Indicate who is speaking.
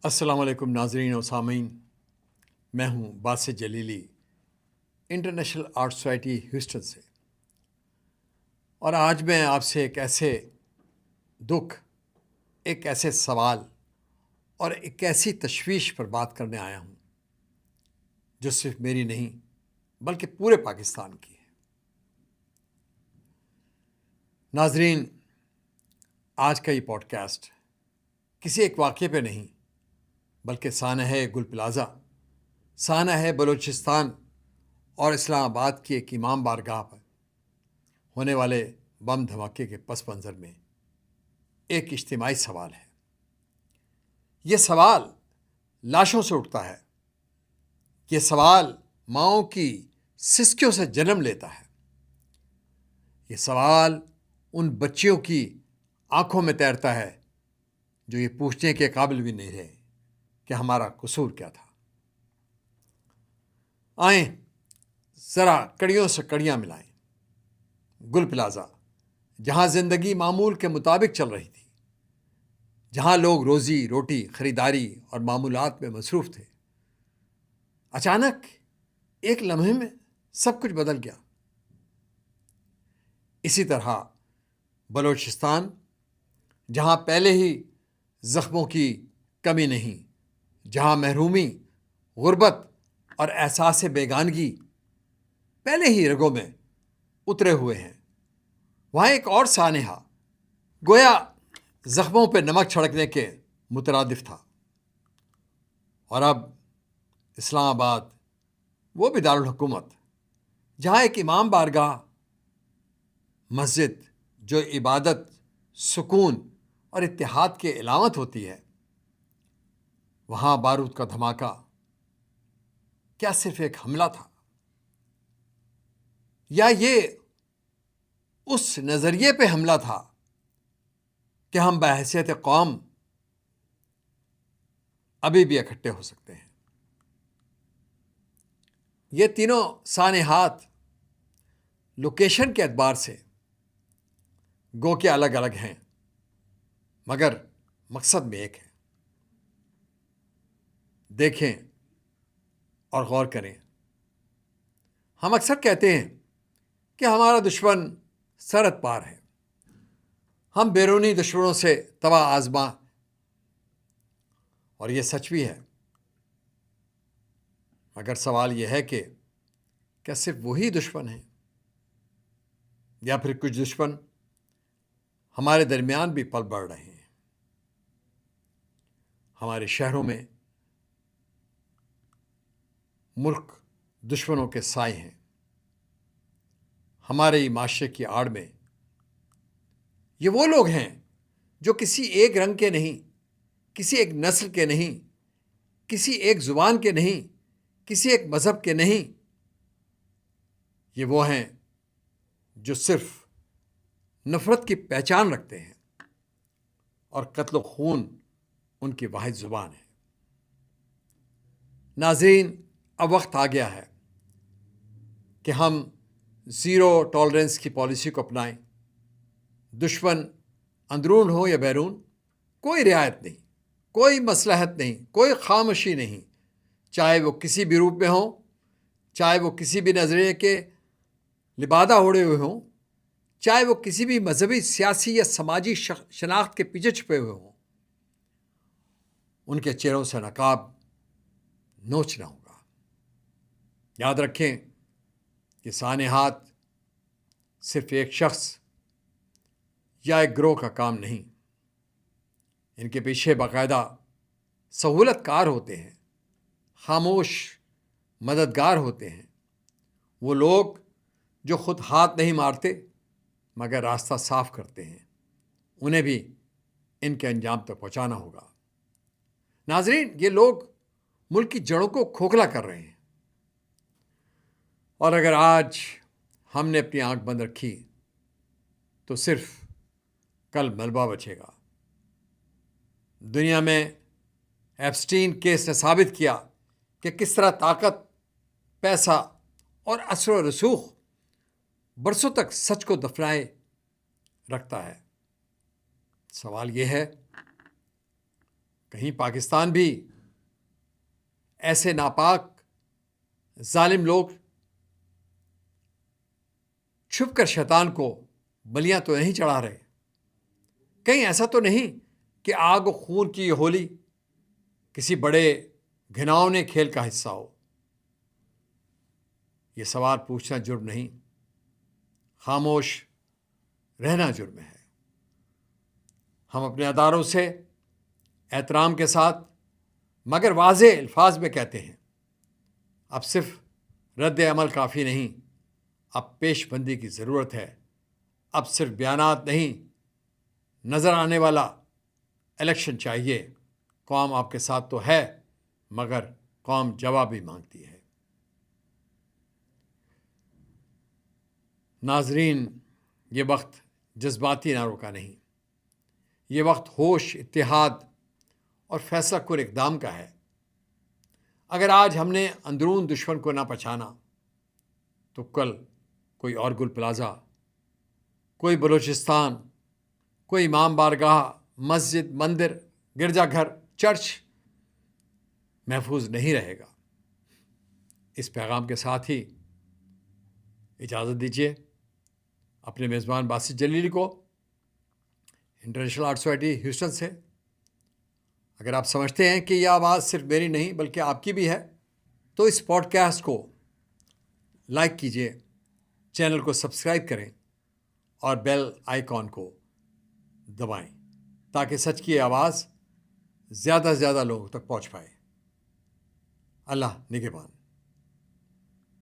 Speaker 1: السلام علیکم ناظرین و سامعین، میں ہوں Basit Jalili, international art society Houston سے، اور آج میں آپ سے ایک ایسے دکھ، ایک ایسے سوال اور ایک ایسی تشویش پر بات کرنے آیا ہوں جو صرف میری نہیں بلکہ پورے پاکستان کی ہے۔ ناظرین، آج کا یہ پوڈ کاسٹ کسی ایک واقعے پہ نہیں بلکہ سانحہ گل پلازہ، سانحہ بلوچستان اور اسلام آباد کی ایک امام بارگاہ پر ہونے والے بم دھماکے کے پس منظر میں ایک اجتماعی سوال ہے۔ یہ سوال لاشوں سے اٹھتا ہے، یہ سوال ماؤں کی سسکیوں سے جنم لیتا ہے، یہ سوال ان بچیوں کی آنکھوں میں تیرتا ہے جو یہ پوچھنے کے قابل بھی نہیں رہے کہ ہمارا قصور کیا تھا۔ آئیں ذرا کڑیوں سے کڑیاں ملائیں۔ گل پلازہ، جہاں زندگی معمول کے مطابق چل رہی تھی، جہاں لوگ روزی روٹی، خریداری اور معمولات میں مصروف تھے، اچانک ایک لمحے میں سب کچھ بدل گیا۔ اسی طرح بلوچستان، جہاں پہلے ہی زخموں کی کمی نہیں، جہاں محرومی، غربت اور احساس بیگانگی پہلے ہی رگوں میں اترے ہوئے ہیں، وہاں ایک اور سانحہ گویا زخموں پہ نمک چھڑکنے کے مترادف تھا۔ اور اب اسلام آباد، وہ بھی دارالحکومت، جہاں ایک امام بارگاہ، مسجد جو عبادت، سکون اور اتحاد کی علامت ہوتی ہے، وہاں بارود کا دھماکہ کیا صرف ایک حملہ تھا، یا یہ اس نظریے پہ حملہ تھا کہ ہم بحیثیت قوم ابھی بھی اکٹھے ہو سکتے ہیں؟ یہ تینوں سانحات لوکیشن کے اعتبار سے گو کے الگ الگ ہیں، مگر مقصد میں ایک ہے۔ دیکھیں اور غور کریں۔ ہم اکثر کہتے ہیں کہ ہمارا دشمن سرحد پار ہے، ہم بیرونی دشمنوں سے تباہ آزما، اور یہ سچ بھی ہے، مگر سوال یہ ہے کہ کیا صرف وہی دشمن ہیں، یا پھر کچھ دشمن ہمارے درمیان بھی پل بڑھ رہے ہیں؟ ہمارے شہروں میں ملک دشمنوں کے سائے ہیں، ہمارے معاشرے کی آڑ میں یہ وہ لوگ ہیں جو کسی ایک رنگ کے نہیں، کسی ایک نسل کے نہیں، کسی ایک زبان کے نہیں، کسی ایک مذہب کے نہیں، یہ وہ ہیں جو صرف نفرت کی پہچان رکھتے ہیں، اور قتل و خون ان کی واحد زبان ہے۔ ناظرین، اب وقت آ گیا ہے کہ ہم زیرو ٹالرنس کی پالیسی کو اپنائیں۔ دشمن اندرون ہو یا بیرون، کوئی رعایت نہیں، کوئی مصلحت نہیں، کوئی خاموشی نہیں، چاہے وہ کسی بھی روپ میں ہوں، چاہے وہ کسی بھی نظریے کے لبادہ اوڑھے ہوئے ہوں، چاہے وہ کسی بھی مذہبی، سیاسی یا سماجی شناخت کے پیچھے چھپے ہوئے ہوں، ان کے چہروں سے نقاب نوچنا ہوگا۔ یاد رکھیں کہ سانحات صرف ایک شخص یا ایک گروہ کا کام نہیں، ان کے پیچھے باقاعدہ سہولت کار ہوتے ہیں، خاموش مددگار ہوتے ہیں، وہ لوگ جو خود ہاتھ نہیں مارتے مگر راستہ صاف کرتے ہیں، انہیں بھی ان کے انجام تک پہنچانا ہوگا۔ ناظرین، یہ لوگ ملک کی جڑوں کو کھوکھلا کر رہے ہیں، اور اگر آج ہم نے اپنی آنکھ بند رکھی تو صرف کل ملبہ بچے گا۔ دنیا میں ایپسٹین کیس نے ثابت کیا کہ کس طرح طاقت، پیسہ اور اثر و رسوخ برسوں تک سچ کو دفنائے رکھتا ہے۔ سوال یہ ہے، کہیں پاکستان بھی ایسے ناپاک ظالم لوگ چھپ کر شیطان کو بلیاں تو نہیں چڑھا رہے؟ کہیں ایسا تو نہیں کہ آگ و خون کی یہ ہولی کسی بڑے گھناؤنے کھیل کا حصہ ہو؟ یہ سوال پوچھنا جرم نہیں، خاموش رہنا جرم ہے۔ ہم اپنے اداروں سے احترام کے ساتھ مگر واضح الفاظ میں کہتے ہیں، اب صرف رد عمل کافی نہیں، اب پیش بندی کی ضرورت ہے۔ اب صرف بیانات نہیں، نظر آنے والا الیکشن چاہیے۔ قوم آپ کے ساتھ تو ہے، مگر قوم جواب بھی مانگتی ہے۔ ناظرین، یہ وقت جذباتی نعروں کا نہیں، یہ وقت ہوش، اتحاد اور فیصلہ کن اقدام کا ہے۔ اگر آج ہم نے اندرون دشمن کو نہ پہچانا تو کل کوئی اور گل پلازا، کوئی بلوچستان، کوئی امام بارگاہ، مسجد، مندر، گرجا گھر، چرچ محفوظ نہیں رہے گا۔ اس پیغام کے ساتھ ہی اجازت دیجیے اپنے میزبان باسط جلیلی کو، انٹرنیشنل آرٹ سوسائٹی ہیوسٹن سے۔ اگر آپ سمجھتے ہیں کہ یہ آواز صرف میری نہیں بلکہ آپ کی بھی ہے تو اس پوڈ کاسٹ کو لائک کیجیے، چینل کو سبسکرائب کریں اور بیل آئیکن کو دبائیں تاکہ سچ کی آواز زیادہ سے زیادہ لوگوں تک پہنچ پائے۔ اللہ نگہبان۔